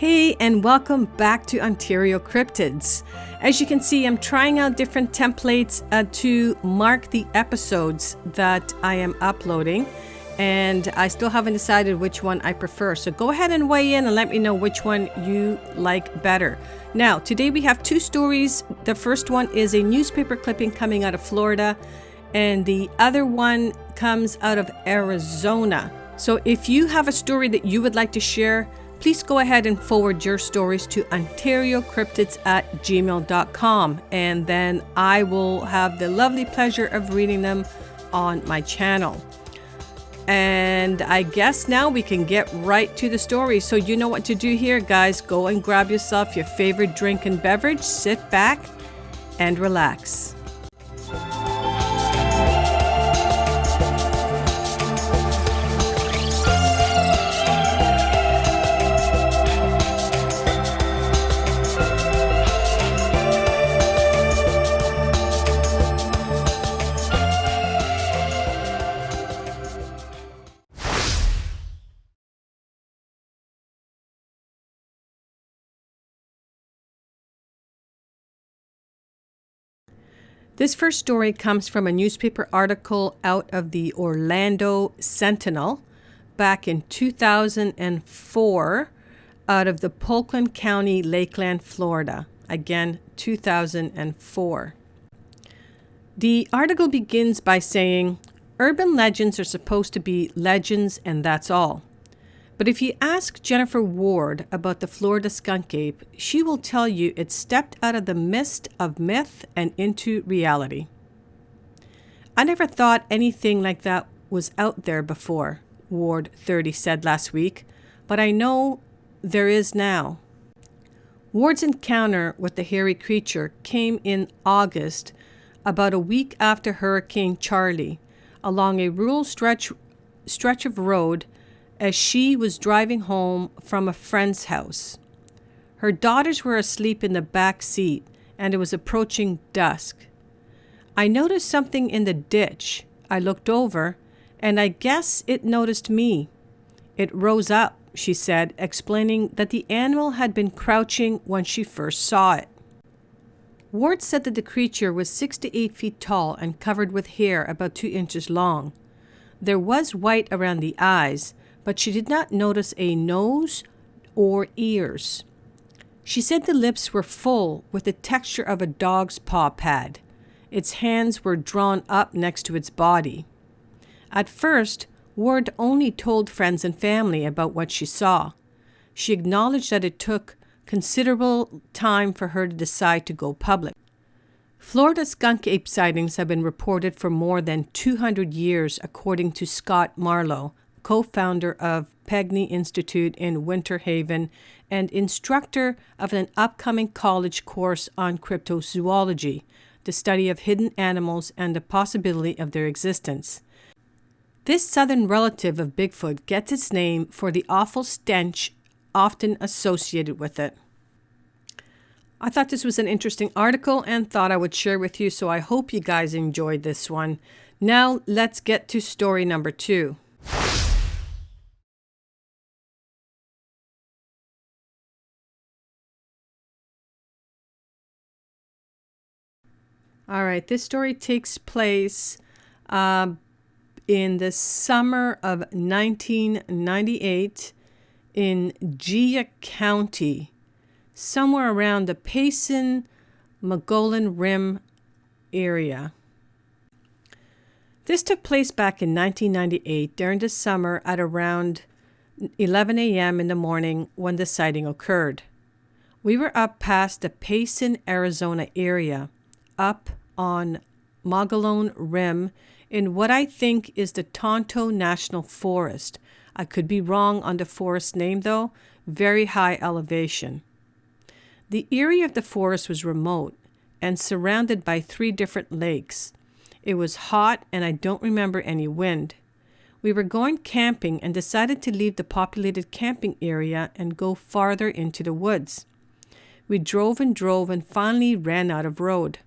Hey, and welcome back to OntarioCyrptids. As you can see, I'm trying out different templates to mark the episodes that I am uploading, and I still haven't decided which one I prefer. So go ahead and weigh in and let me know which one you like better. Now, today we have two stories. The first one is a newspaper clipping coming out of Florida, and the other one comes out of Arizona. So if you have a story that you would like to share, please go ahead and forward your stories to OntarioCyrptids@gmail.com, and then I will have the lovely pleasure of reading them on my channel. And I guess now we can get right to the story. So you know what to do here, guys. Go and grab yourself your favorite drink and beverage, sit back and relax. This first story comes from a newspaper article out of the Orlando Sentinel back in 2004 out of the Polk County, Lakeland, Florida. Again, 2004. The article begins by saying, urban legends are supposed to be legends and that's all. But if you ask Jennifer Ward about the Florida skunk ape, she will tell you it stepped out of the mist of myth and into reality. I never thought anything like that was out there before, Ward 30 said last week, but I know there is now. Ward's encounter with the hairy creature came in August, about a week after Hurricane Charlie, along a rural stretch of road as she was driving home from a friend's house. Her daughters were asleep in the back seat, and it was approaching dusk. I noticed something in the ditch. I looked over, and I guess it noticed me. It rose up, she said, explaining that the animal had been crouching when she first saw it. Ward said that the creature was 6 to 8 feet tall and covered with hair about 2 inches long. There was white around the eyes, but she did not notice a nose or ears. She said the lips were full with the texture of a dog's paw pad. Its hands were drawn up next to its body. At first, Ward only told friends and family about what she saw. She acknowledged that it took considerable time for her to decide to go public. Florida skunk ape sightings have been reported for more than 200 years, according to Scott Marlowe, co-founder of Pegney Institute in Winter Haven and instructor of an upcoming college course on cryptozoology, the study of hidden animals and the possibility of their existence. This southern relative of Bigfoot gets its name for the awful stench often associated with it. I thought this was an interesting article and thought I would share with you, so I hope you guys enjoyed this one. Now let's get to story number 2. All right, this story takes place in the summer of 1998 in Gia County, somewhere around the Payson-Mogollon Rim area. This took place back in 1998 during the summer at around 11 a.m. in the morning when the sighting occurred. We were up past the Payson, Arizona area, up on Mogollon Rim in what I think is the Tonto National Forest. I could be wrong on the forest name though, very high elevation. The area of the forest was remote and surrounded by 3 different lakes. It was hot and I don't remember any wind. We were going camping and decided to leave the populated camping area and go farther into the woods. We drove and finally ran out of road.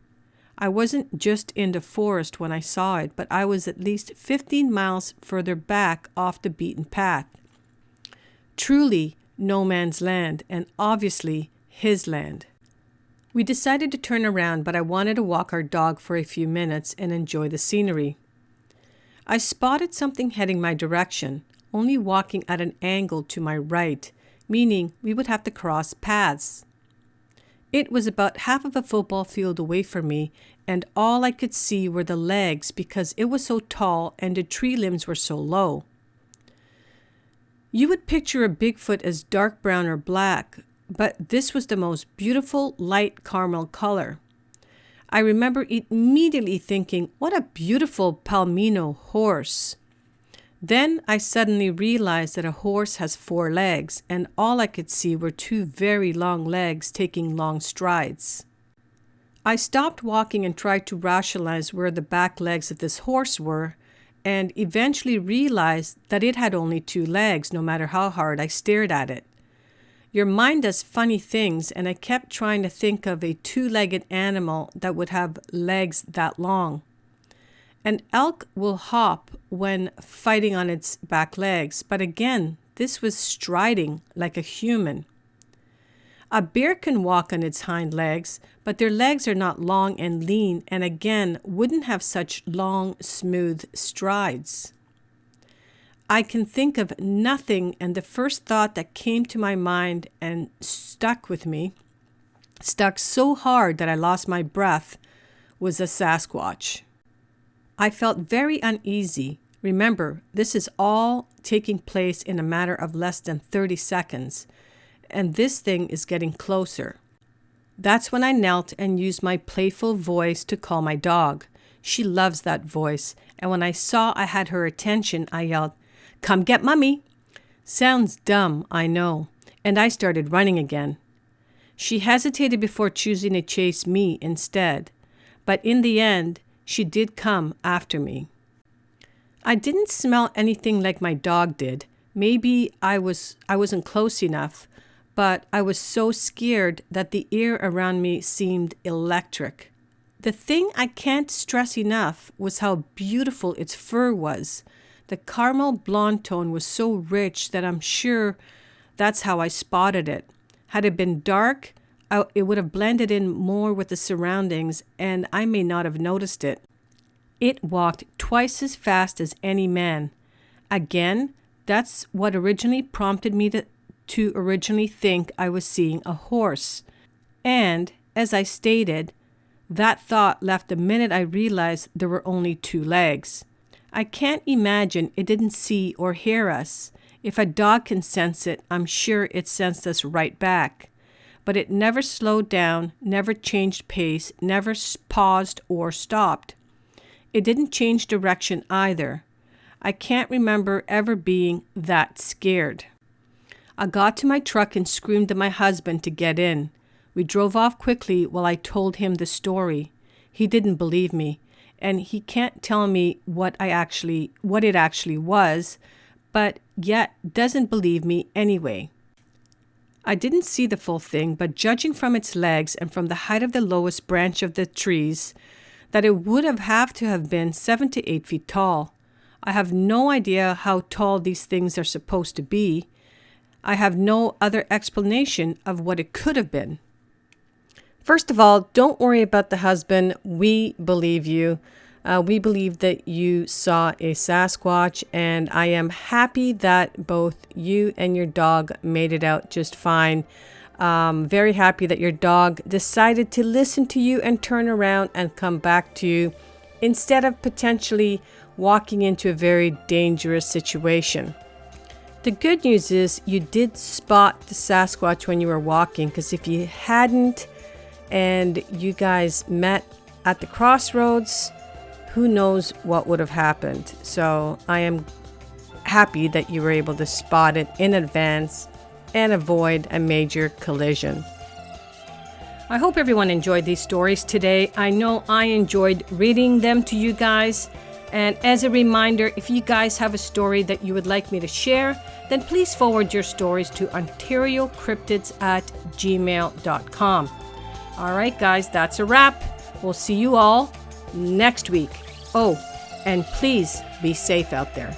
I wasn't just in the forest when I saw it, but I was at least 15 miles further back off the beaten path. Truly, no man's land, and obviously his land. We decided to turn around, but I wanted to walk our dog for a few minutes and enjoy the scenery. I spotted something heading my direction, only walking at an angle to my right, meaning we would have to cross paths. It was about half of a football field away from me, and all I could see were the legs because it was so tall and the tree limbs were so low. You would picture a Bigfoot as dark brown or black, but this was the most beautiful light caramel color. I remember immediately thinking, what a beautiful palomino horse. Then I suddenly realized that a horse has 4 legs, and all I could see were 2 very long legs taking long strides. I stopped walking and tried to rationalize where the back legs of this horse were, and eventually realized that it had only 2 legs, no matter how hard I stared at it. Your mind does funny things, and I kept trying to think of a 2-legged animal that would have legs that long. An elk will hop when fighting on its back legs, but again, this was striding like a human. A bear can walk on its hind legs, but their legs are not long and lean, and again, wouldn't have such long, smooth strides. I can think of nothing, and the first thought that came to my mind and stuck with me, stuck so hard that I lost my breath, was a Sasquatch. I felt very uneasy. Remember, this is all taking place in a matter of less than 30 seconds, and this thing is getting closer. That's when I knelt and used my playful voice to call my dog. She loves that voice, and when I saw I had her attention, I yelled, "Come get Mummy." Sounds dumb, I know, and I started running again. She hesitated before choosing to chase me instead, but in the end, she did come after me. I didn't smell anything like my dog did. Maybe I wasn't close enough, but I was so scared that the air around me seemed electric. The thing I can't stress enough was how beautiful its fur was. The caramel blonde tone was so rich that I'm sure that's how I spotted it. Had it been dark, it would have blended in more with the surroundings, and I may not have noticed it. It walked twice as fast as any man. Again, that's what originally prompted me to originally think I was seeing a horse. And, as I stated, that thought left the minute I realized there were only 2 legs. I can't imagine it didn't see or hear us. If a dog can sense it, I'm sure it sensed us right back. But it never slowed down, never changed pace, never paused or stopped. It didn't change direction either. I can't remember ever being that scared. I got to my truck and screamed at my husband to get in. We drove off quickly while I told him the story. He didn't believe me, and he can't tell me what it actually was, but yet doesn't believe me anyway. I didn't see the full thing, but judging from its legs and from the height of the lowest branch of the trees, that it would have to have been 7 to 8 feet tall. I have no idea how tall these things are supposed to be. I have no other explanation of what it could have been. First of all, don't worry about the husband. We believe you. We believe that you saw a Sasquatch, and I am happy that both you and your dog made it out just fine. Very happy that your dog decided to listen to you and turn around and come back to you instead of potentially walking into a very dangerous situation. The good news is you did spot the Sasquatch when you were walking, because if you hadn't and you guys met at the crossroads, who knows what would have happened. So I am happy that you were able to spot it in advance and avoid a major collision. I hope everyone enjoyed these stories today. I know I enjoyed reading them to you guys. And as a reminder, if you guys have a story that you would like me to share, then please forward your stories to OntarioCyrptids@gmail.com. All right, guys, that's a wrap. We'll see you all next week. Oh, and please be safe out there.